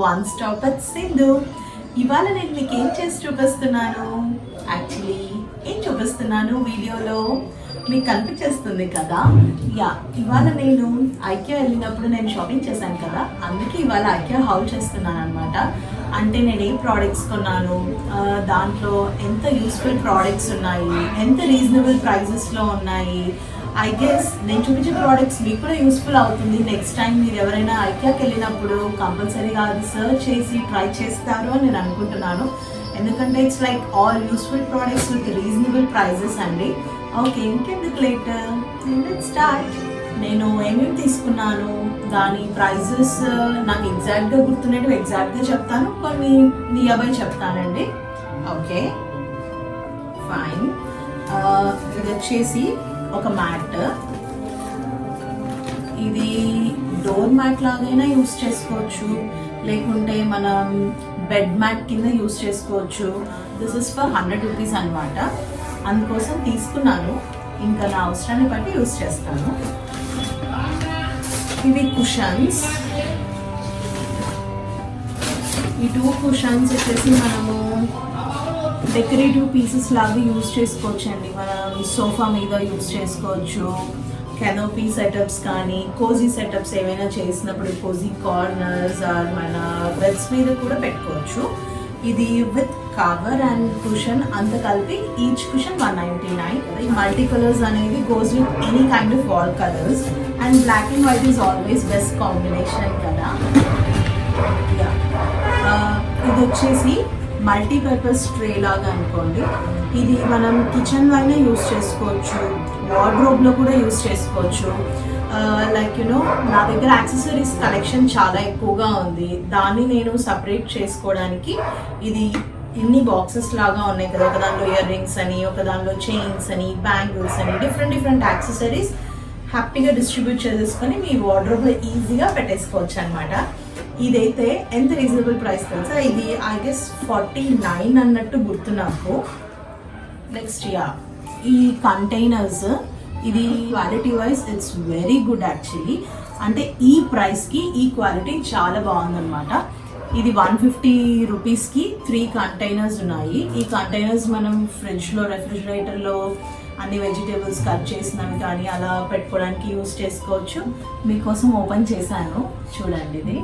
One stop at Sindhu. ఇవాళ నేను మీకు ఏం చేసి చూపిస్తున్నాను, యాక్చువల్లీ ఏం చూపిస్తున్నాను వీడియోలో మీకు కనిపించేస్తుంది కదా. ఇవాళ నేను ఐక్యా వెళ్ళినప్పుడు నేను షాపింగ్ చేశాను కదా, అందుకే ఇవాళ ఐక్యా హౌల్ చేస్తున్నాను అనమాట. అంటే నేను ఏ ప్రోడక్ట్స్ కొన్నాను, దాంట్లో ఎంత యూస్ఫుల్ ప్రోడక్ట్స్ ఉన్నాయి, ఎంత రీజనబుల్ ప్రైజెస్లో ఉన్నాయి. ఐ గెస్ నేను చూపించే ప్రోడక్ట్స్ మీకు కూడా యూస్ఫుల్ అవుతుంది. నెక్స్ట్ టైం మీరు ఎవరైనా ఐక్యాకి వెళ్ళినప్పుడు కంపల్సరీగా అది సర్చ్ చేసి ట్రై చేస్తారు అని నేను అనుకుంటున్నాను. ఎందుకంటే it's like all useful products with reasonable prices అండి. ఓకే, ఇంకెందుకు లేటర్, లెట్స్ స్టార్ట్. నేను ఏమేమి తీసుకున్నాను, దాని ప్రైజెస్ నాకు ఎగ్జాక్ట్గా గుర్తున్నట్టు ఎగ్జాక్ట్గా చెప్తాను, కొన్ని నియర్బై చెప్తానండి. Okay fine. ఇది వచ్చేసి ఒక మ్యాట్. ఇది డోర్ మ్యాట్ లాగైనా యూస్ చేసుకోవచ్చు, లేకుంటే మనం బెడ్ మ్యాట్ కింద యూస్ చేసుకోవచ్చు. దిస్ ఇస్ ఫర్ 100 రూపీస్ అనమాట. అందుకోసం తీసుకున్నాను, ఇంకా నా అవసరాన్ని బట్టి యూస్ చేస్తాను. ఇవి కుషన్స్. ఈ 2 కుషన్స్ వచ్చేసి మనము డెకరేటివ్ పీసెస్ లాగా యూజ్ చేసుకోవచ్చు అండి. మనం సోఫా మీద యూజ్ చేసుకోవచ్చు, కెనోపీ సెటప్స్ కానీ కోజీ సెటప్స్ ఏమైనా చేసినప్పుడు కోజీ కార్నర్స్ ఆర్ మన బెడ్స్ మీద కూడా పెట్టుకోవచ్చు. ఇది విత్ కవర్ అండ్ కుషన్ అంత కలిపి ఈచ్ కుషన్ 199. ఈ మల్టీ కలర్స్ అనేది goes with any kind of wall colours and black and white is always best combination కదా. ఇది వచ్చేసి మల్టీపర్పస్ ట్రే లాగా అనుకోండి. ఇది మనం కిచెన్లో అయినా యూస్ చేసుకోవచ్చు, వార్డ్రోబ్లో కూడా యూస్ చేసుకోవచ్చు. లైక్ యూనో నా దగ్గర యాక్సెసరీస్ కలెక్షన్ చాలా ఎక్కువగా ఉంది, దాన్ని నేను సపరేట్ చేసుకోవడానికి ఇది ఇన్ని బాక్సెస్ లాగా ఉన్నాయి కదా. ఒక దానిలో ఇయర్ రింగ్స్ అని, ఒక దానిలో చైన్స్ అని, బ్యాంగిల్స్ అని, డిఫరెంట్ యాక్సెసరీస్ హ్యాపీగా డిస్ట్రిబ్యూట్ చేసేసుకొని మీ వార్డ్రోబ్లో ఈజీగా పెట్టేసుకోవచ్చు అనమాట. ఇదైతే ఎంత రీజనబుల్ ప్రైస్ తెలుసా, ఇది ఐ గెస్ 49 అన్నట్టు గుర్తు నాకు. నెక్స్ట్ ఈ కంటైనర్స్, ఇది quality wise it's very good actually. అంటే ఈ ప్రైస్కి ఈ క్వాలిటీ చాలా బాగుందన్నమాట. ఇది 150 రూపీస్కి 3 కంటైనర్స్ ఉన్నాయి. ఈ కంటైనర్స్ మనం ఫ్రిడ్జ్లో, రెఫ్రిజిరేటర్లో అన్ని వెజిటేబుల్స్ కట్ చేసినవి కానీ అలా పెట్టుకోవడానికి యూస్ చేసుకోవచ్చు. మీకోసం ఓపెన్ చేశాను చూడండి. ఇది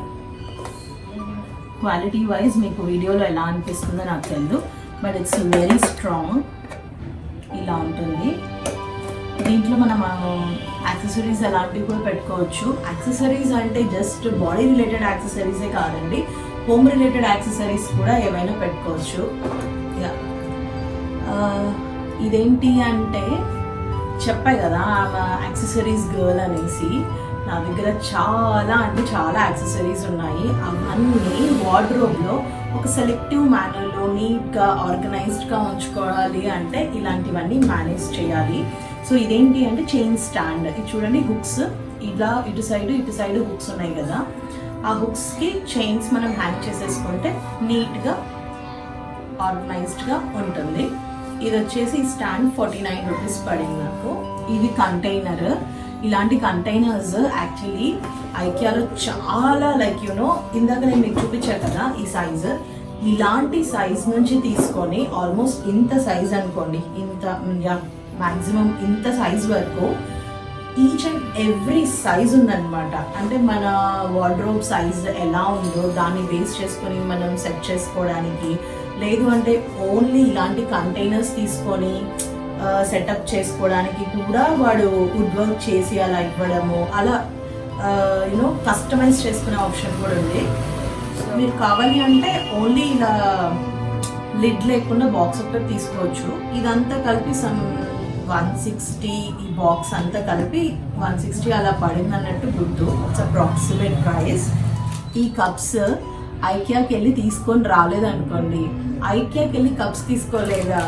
క్వాలిటీ వైజ్ మీకు వీడియోలో ఎలా అనిపిస్తుందో నాకు తెలియదు, బట్ ఇట్స్ వెరీ స్ట్రాంగ్. ఇలా ఉంటుంది. దీంట్లో మనం యాక్సెసరీస్ అలాంటివి కూడా పెట్టుకోవచ్చు. యాక్సెసరీస్ అంటే జస్ట్ బాడీ రిలేటెడ్ యాక్సెసరీసే కాదండి, హోమ్ రిలేటెడ్ యాక్సెసరీస్ కూడా ఏమైనా పెట్టుకోవచ్చు. ఇదేంటి అంటే చెప్పాయి కదా యాక్సెసరీస్ గర్ల్ అనేసి, నా దగ్గర చాలా యాక్సెసరీస్ ఉన్నాయి. అవన్నీ వార్డ్రోబ్లో ఒక సెలెక్టివ్ మేనర్లో నీట్గా ఆర్గనైజ్డ్గా ఉంచుకోవాలి అంటే ఇలాంటివన్నీ మేనేజ్ చేయాలి. సో ఇదేంటి అంటే చైన్ స్టాండ్. ఇది చూడండి, హుక్స్ ఇలా ఇటు సైడ్ హుక్స్ ఉన్నాయి కదా, ఆ హుక్స్కి చైన్స్ మనం హ్యాంగ్ చేసేసుకుంటే నీట్గా ఆర్గనైజ్డ్గా ఉంటుంది. ఇది వచ్చేసి స్టాండ్ 49 రూపీస్ పడింది నాకు. ఇది కంటైనర్. ఇలాంటి కంటైనర్స్ యాక్చువల్లీ ఐకియాలో చాలా లైక్ యూనో ఇందాక నేను మీకు చూపించాను కదా ఈ సైజు, ఇలాంటి సైజ్ నుంచి తీసుకొని ఆల్మోస్ట్ ఇంత సైజ్ అనుకోండి, ఇంత మ్యాక్సిమం ఇంత సైజ్ వరకు ఈచ్ అండ్ ఎవ్రీ సైజ్ ఉందన్నమాట. అంటే మన వార్డ్రోబ్ సైజ్ ఎలా ఉందో దాన్ని బేస్ చేసుకొని మనం సెట్ చేసుకోవడానికి, లేదు అంటే ఓన్లీ ఇలాంటి కంటైనర్స్ తీసుకొని సెటప్ చేసుకోవడానికి కూడా వాడు వుడ్ వర్క్ చేసి అలా ఇవ్వడము, అలా యూనో కస్టమైజ్ చేసుకునే ఆప్షన్ కూడా ఉంది. మీరు కావాలి అంటే ఓన్లీ ఇలా లిడ్ లేకుండా బాక్స్ ఒకటి తీసుకోవచ్చు. ఇదంతా కలిపి సమ్ 160, ఈ బాక్స్ అంతా కలిపి 160 అలా పడింది అన్నట్టు గుర్తు. It's approximate price. ఈ కప్స్ ఐకియాకి వెళ్ళి తీసుకొని రాలేదనుకోండి, ఐకియాకి వెళ్ళి కప్స్ తీసుకోలేదా,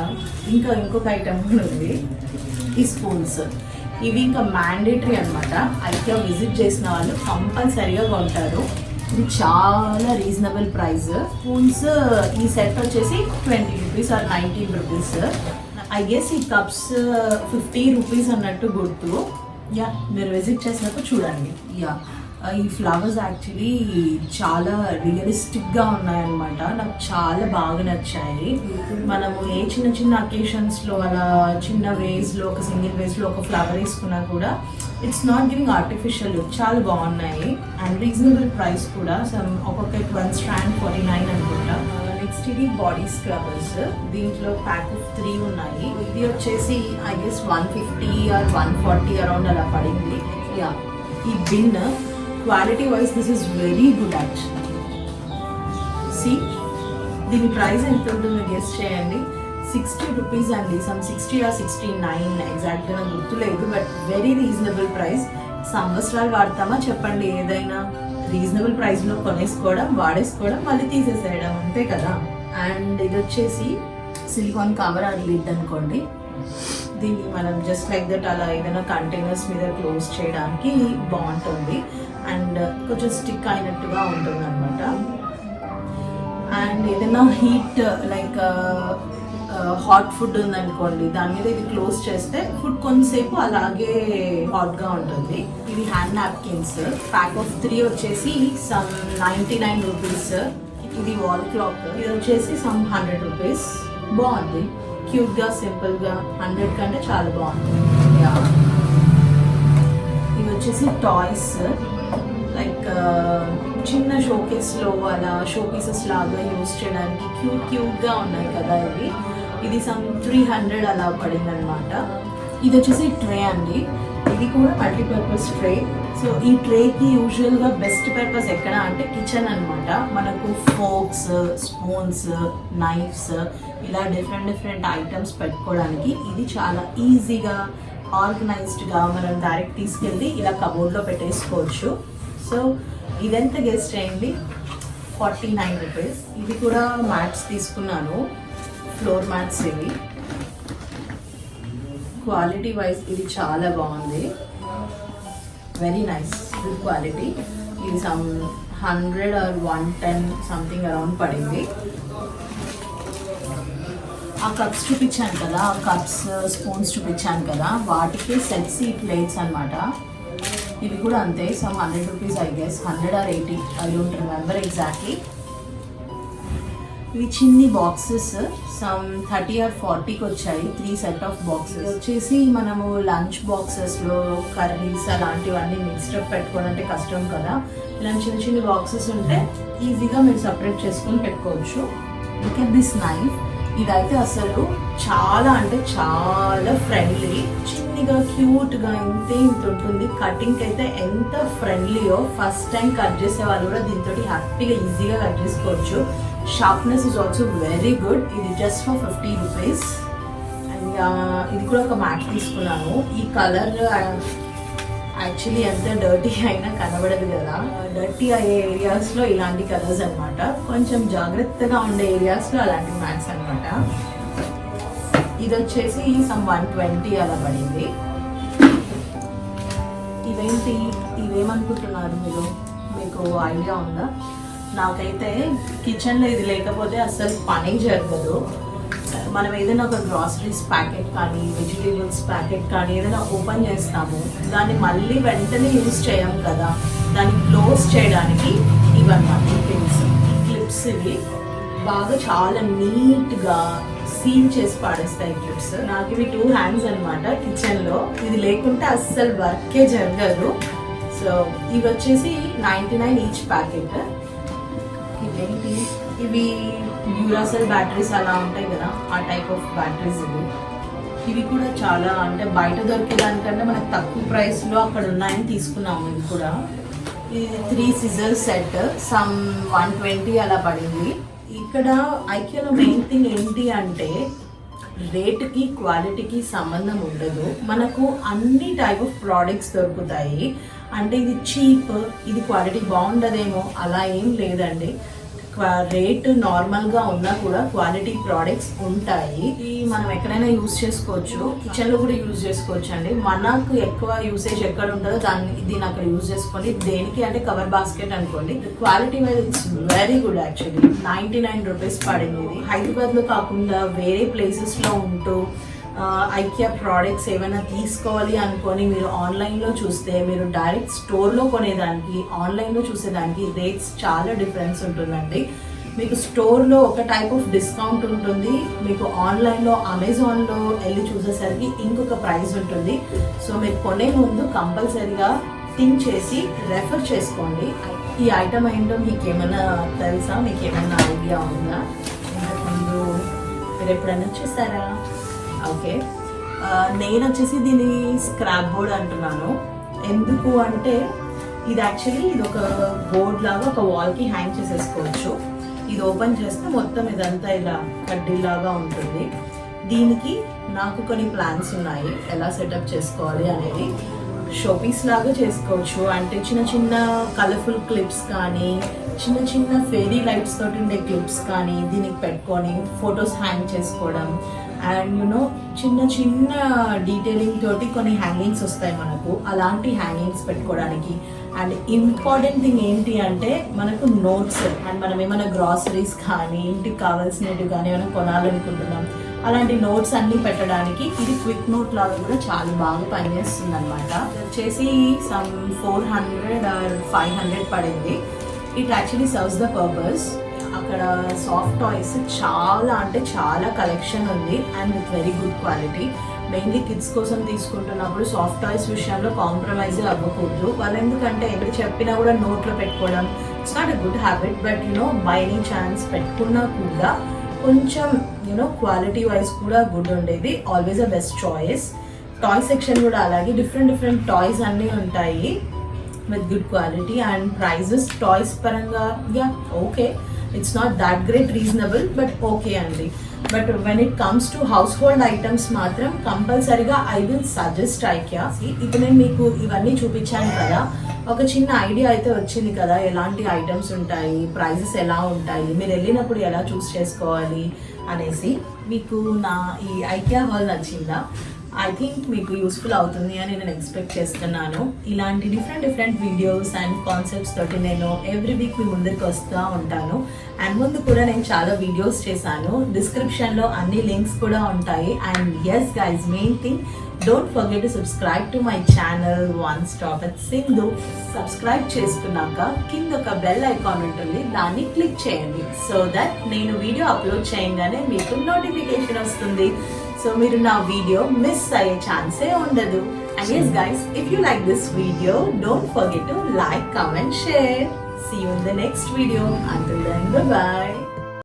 ఇంకొక ఐటమ్ కూడా ఉంది, ఈ స్పూన్స్. ఇవి ఇంకా మ్యాండేటరీ అనమాట. ఐకియా విజిట్ చేసిన వాళ్ళు కంపల్సరీగా కొంటారు. ఇది చాలా రీజనబుల్ ప్రైస్. స్పూన్స్ ఈ సెట్ వచ్చేసి 20 rupees or 19 rupees. I guess ఈ కప్స్ 50 రూపీస్ అన్నట్టు గుర్తు. మీరు విజిట్ చేసినప్పుడు చూడండి. ఈ ఫ్లవర్స్ యాక్చువల్లీ చాలా రియలిస్టిక్గా ఉన్నాయన్నమాట. నాకు చాలా బాగా నచ్చాయి. మనము ఏ చిన్న చిన్న అకేషన్స్లో అలా చిన్న వేస్లో ఒక సింగిల్ వేస్లో ఒక ఫ్లవర్ వేసుకున్నా కూడా it's not giving artificial look. చాలా బాగున్నాయి అండ్ రీజనబుల్ ప్రైస్ కూడా. ఒక్కొక్కటి 1 strand 49 అనుకుంటా. నెక్స్ట్ ఇది బాడీ స్క్రబ్బర్స్. దీంట్లో ప్యాక్ ఆఫ్ 3 ఉన్నాయి. ఇది వచ్చేసి ఐ గెస్ 150 or 140 అరౌండ్ అలా పడింది. యా, ఈ bin quality wise this is very good actually. See దీని ప్రైస్ ఎంత ఉంటుందో గెస్ చేయండి. 60 రూపీస్ అండి. సమ్ 60 or 69 ఎగ్జాక్ట్గా నాకు గుర్తులేదు, బట్ వెరీ రీజనబుల్ ప్రైస్. సంవత్సరాలు వాడతామా చెప్పండి, ఏదైనా రీజనబుల్ ప్రైస్లో కొనేసుకోవడం, వాడేసుకోవడం, మళ్ళీ తీసేసేయడం, అంతే కదా. అండ్ ఇది వచ్చేసి సిలికాన్ కవర్ అది లిడ్ అనుకోండి. దీన్ని మనం జస్ట్ లైక్ దట్ అలా ఏదైనా కంటైనర్స్ మీద క్లోజ్ చేయడానికి బాగుంటుంది అండ్ కొంచెం స్టిక్ అయినట్టుగా ఉంటుంది అనమాట. అండ్ ఏదైనా హీట్ లైక్ హాట్ ఫుడ్ ఉందనుకోండి, దాని మీద ఇది క్లోజ్ చేస్తే ఫుడ్ కొంతసేపు అలాగే హాట్గా ఉంటుంది. ఇవి హ్యాండ్ నాప్కిన్స్. ప్యాక్ ఆఫ్ 3 వచ్చేసి సమ్ 99 రూపీస్. ఇది వాల్ క్లాక్. ఇది వచ్చేసి సమ్ 100 రూపీస్. బాగుంది, క్యూట్గా, సింపుల్గా. 100 కంటే చాలా బాగుంది. ఇవి వచ్చేసి టాయ్స్, లైక్ చిన్న షోకేస్లో అలా షో పీసెస్ లాగా యూజ్ చేయడానికి క్యూట్గా ఉన్నాయి కదా ఇవి. ఇది సమ్ 300 అలా పడింది అనమాట. ఇది వచ్చేసి ట్రే అండి. ఇది కూడా మల్టీపర్పస్ ట్రే. సో ఈ ట్రేకి యూజువల్గా బెస్ట్ పర్పస్ ఎక్కడ అంటే కిచెన్ అనమాట. మనకు ఫోక్స్, స్పూన్స్, నైఫ్స్ ఇలా డిఫరెంట్ ఐటమ్స్ పెట్టుకోవడానికి ఇది చాలా ఈజీగా ఆర్గనైజ్డ్గా మనం డైరెక్ట్ తీసుకెళ్ళి ఇలా కబోర్డ్లో పెట్టేసుకోవచ్చు. సో ఇదెంత గెస్ట్ చేయండి, 49 రూపీస్. ఇది కూడా మ్యాట్స్ తీసుకున్నాను, ఫ్లోర్ మ్యాట్స్. ఇవి క్వాలిటీ వైజ్ ఇది చాలా బాగుంది, వెరీ నైస్, గుడ్ క్వాలిటీ. ఇది సమ్ 100 or 110 సంథింగ్ అరౌండ్ పడింది. ఆ కప్స్ చూపించాను కదా, ఆ కప్స్ స్పూన్స్ చూపించాను కదా, వాటికి సెట్స్ ఈ ప్లేట్స్ అనమాట. ఇవి కూడా అంతే, some 100 rupees I guess, 100 or 80, I don't remember exactly. ఇవి చిన్ని బాక్సెస్, సమ్ 30 or 40కి వచ్చాయి. 3 సెట్ ఆఫ్ బాక్సెస్. వచ్చేసి మనము లంచ్ బాక్సెస్లో కర్రీస్ అలాంటివన్నీ మిక్స్డ్ పెట్టుకోవడం అంటే కష్టం కదా. ఇలాంటి చిన్న చిన్న బాక్సెస్ ఉంటే ఈజీగా మీరు సపరేట్ చేసుకొని పెట్టుకోవచ్చు. Look at this knife. ఇదైతే అసలు చాలా అంటే చాలా ఫ్రెండ్లీ, చిన్నగా క్యూట్గా ఇంత ఉంటుంది. కటింగ్కి అయితే ఎంత ఫ్రెండ్లీయో, ఫస్ట్ టైం కట్ చేసే వాళ్ళు కూడా దీంతో హ్యాపీగా ఈజీగా కట్ చేసుకోవచ్చు. Sharpness is also very good. ఇది జస్ట్ ఫర్ 50 రూపీస్. అండ్ ఇది కూడా ఒక మ్యాట్ తీసుకున్నాను. ఈ కలర్ యాక్చువల్లీ ఎంత డర్టీ అయినా కనబడదు కదా. డర్టీ అయ్యే ఏరియాస్లో ఇలాంటి కలర్స్ అనమాట, కొంచెం జాగ్రత్తగా ఉండే ఏరియాస్లో అలాంటి మ్యాట్స్ అనమాట. ఇది వచ్చేసి సమ్ 120 అలా పడింది. ఇవేంటి, ఇవేమనుకుంటున్నారు మీరు? మీకు ఐడియా ఉందా? నాకైతే కిచెన్లో ఇది లేకపోతే అసలు పని జరగదు. మనం ఏదైనా ఒక గ్రాసరీస్ ప్యాకెట్ కానీ, వెజిటేబుల్స్ ప్యాకెట్ కానీ ఏదైనా ఓపెన్ చేస్తాము, దాన్ని మళ్ళీ వెంటనే యూజ్ చేయం కదా. దాన్ని క్లోజ్ చేయడానికి ఇవన్నమాట క్లిప్స్. ఇవి బాగా చాలా నీట్గా సీల్ చేసి పాడేస్తాయి క్లిప్స్. నాకు ఇవి 2 హ్యాండ్స్ అనమాట కిచెన్లో. ఇది లేకుంటే అస్సలు వర్కే జరగదు. సో ఇవి వచ్చేసి 99 ఈచ్ ప్యాకెట్. ఇవేంటి, ఇవి డ్యూరాసెల్ బ్యాటరీస్ అలా ఉంటాయి కదా, ఆ టైప్ ఆఫ్ బ్యాటరీస్ ఇవి. ఇవి కూడా చాలా అంటే బయట దొరికేదానికంటే మనకు తక్కువ ప్రైస్లో అక్కడ ఉన్నాయని తీసుకున్నాము. ఇది కూడా ఇది 3 సిజర్ సెట్, సమ్ 120 అలా పడింది. ఇక్కడ ఐక్యూలో మెయిన్ థింగ్ ఏంటి అంటే రేటుకి క్వాలిటీకి సంబంధం ఉండదు. మనకు అన్ని టైప్ ఆఫ్ ప్రోడక్ట్స్ దొరుకుతాయి. అంటే ఇది చీప్, ఇది క్వాలిటీ బాగుండదేమో అలా ఏం లేదండి. రేట్ నార్మల్గా ఉన్నా కూడా క్వాలిటీ ప్రోడక్ట్స్ ఉంటాయి. మనం ఎక్కడైనా యూజ్ చేసుకోవచ్చు, కిచెన్లో కూడా యూజ్ చేసుకోవచ్చు అండి. మనకు ఎక్కువ యూసేజ్ ఎక్కడ ఉంటుందో దీన్ని అక్కడ యూజ్ చేసుకోండి. దేనికి అంటే కవర్ బాస్కెట్ అనుకోండి. Quality wise it's very good actually. 99 rupees పడింది. ఇది హైదరాబాద్లో కాకుండా వేరే ప్లేసెస్లో ఉంటూ ఐకియా ప్రోడక్ట్స్ ఏమైనా తీసుకోవాలి అనుకొని మీరు ఆన్లైన్లో చూస్తే, మీరు డైరెక్ట్ స్టోర్లో కొనేదానికి ఆన్లైన్లో చూసేదానికి రేట్స్ చాలా డిఫరెన్స్ ఉంటుందండి. మీకు స్టోర్లో ఒక టైప్ ఆఫ్ డిస్కౌంట్ ఉంటుంది, మీకు ఆన్లైన్లో అమెజాన్లో వెళ్ళి చూసేసరికి ఇంకొక ప్రైస్ ఉంటుంది. సో మీరు కొనే ముందు కంపల్సరీగా థింక్ చేసి రెఫర్ చేసుకోండి. ఈ ఐటమ్ ఏంటో మీకు ఏమైనా తెలుసా, మీకు ఏమైనా ఐడియా ఉందా? ఇంతకుముందు మీరు ఎప్పుడైనా చూసారా? ఓకే, నేను వచ్చేసి దీన్ని స్క్రాప్ బోర్డ్ అంటున్నాను. ఎందుకు అంటే ఇది యాక్చువల్లీ ఇది ఒక బోర్డ్ లాగా ఒక వాల్కి హ్యాంగ్ చేసేసుకోవచ్చు. ఇది ఓపెన్ చేస్తే మొత్తం ఇదంతా ఇలా కడ్డీలాగా ఉంటుంది. దీనికి నాకు కొన్ని ప్లాన్స్ ఉన్నాయి ఎలా సెటప్ చేసుకోవాలి అనేది. షోపీస్ లాగా చేసుకోవచ్చు, అంటే చిన్న చిన్న కలర్ఫుల్ క్లిప్స్ కానీ చిన్న చిన్న ఫెయిరీ లైట్స్ తోటి ఉండే క్లిప్స్ కానీ దీనికి పెట్టుకొని ఫొటోస్ హ్యాంగ్ చేసుకోవడం. అండ్ యూనో చిన్న చిన్న డీటెయిలింగ్ తోటి కొన్ని హ్యాంగింగ్స్ వస్తాయి మనకు, అలాంటి హ్యాంగింగ్స్ పెట్టుకోవడానికి. అండ్ ఇంపార్టెంట్ థింగ్ ఏంటి అంటే మనకు నోట్స్, అండ్ మనం ఏమైనా గ్రాసరీస్ కానీ ఇంటికి కావాల్సినవి కానీ ఏమైనా కొనాలనుకుంటున్నాం, అలాంటి నోట్స్ అన్ని పెట్టడానికి ఇది క్విక్ నోట్ లాగా కూడా చాలా బాగా పనిచేస్తుంది అనమాట. వచ్చేసి సమ్ 400 or 500 పడింది. It actually serves the purpose. అక్కడ సాఫ్ట్ టాయ్స్ చాలా అంటే చాలా కలెక్షన్ ఉంది and with very good quality. Mainly kids కోసం తీసుకుంటున్నప్పుడు సాఫ్ట్ టాయ్స్ విషయంలో కాంప్రమైజ్ అవ్వకూడదు. వాళ్ళు ఎందుకంటే ఎప్పుడు చెప్పినా కూడా నోట్లో పెట్టుకోవడం it's not a good habit. But you know by any chance పెట్టుకున్నా కూడా కొంచెం యూనో క్వాలిటీ వైజ్ కూడా గుడ్ ఉండేది. Always a best choice. Toy section కూడా అలాగే డిఫరెంట్ టాయ్స్ అన్నీ ఉంటాయి with good quality and prices toys పరంగా yeah okay, it's not that great reasonable but okay అండి. But when it comes to household items మాత్రం కంపల్సరీగా I will suggest IKEA. ఇప్పుడు నేను మీకు ఇవన్నీ చూపించాను కదా, ఒక చిన్న ఐడియా అయితే వచ్చింది కదా ఎలాంటి ఐటమ్స్ ఉంటాయి, ప్రైజెస్ ఎలా ఉంటాయి, మీరు వెళ్ళినప్పుడు ఎలా చూస్ చేసుకోవాలి అనేసి. మీకు నా ఈ ఐకియా హాల్ నచ్చిందా? ఐ థింక్ మీకు యూస్ఫుల్ అవుతుంది అని నేను ఎక్స్పెక్ట్ చేస్తున్నాను. ఇలాంటి డిఫరెంట్ వీడియోస్ అండ్ కాన్సెప్ట్స్ తోటి నేను ఎవ్రీ వీక్ మీ ముందరికి వస్తూ ఉంటాను. అండ్ ముందు కూడా నేను చాలా వీడియోస్ చేశాను, డిస్క్రిప్షన్లో అన్ని లింక్స్ కూడా ఉంటాయి. And yes guys, main thing don't forget to subscribe to my channel one stop with Sindhu. Subscribe చేసుకున్నాక కింద ఒక బెల్ ఐకాన్ ఉంటుంది, దాన్ని క్లిక్ చేయండి సో దట్ నేను వీడియో అప్లోడ్ చేయగానే మీకు నోటిఫికేషన్ వస్తుంది. సో మీరు నా వీడియో మిస్ అయ్యే ఛాన్సే ఉండదు. And yes guys, if you like this video, don't forget to like, comment, share. See you in the next video. Until then, bye bye.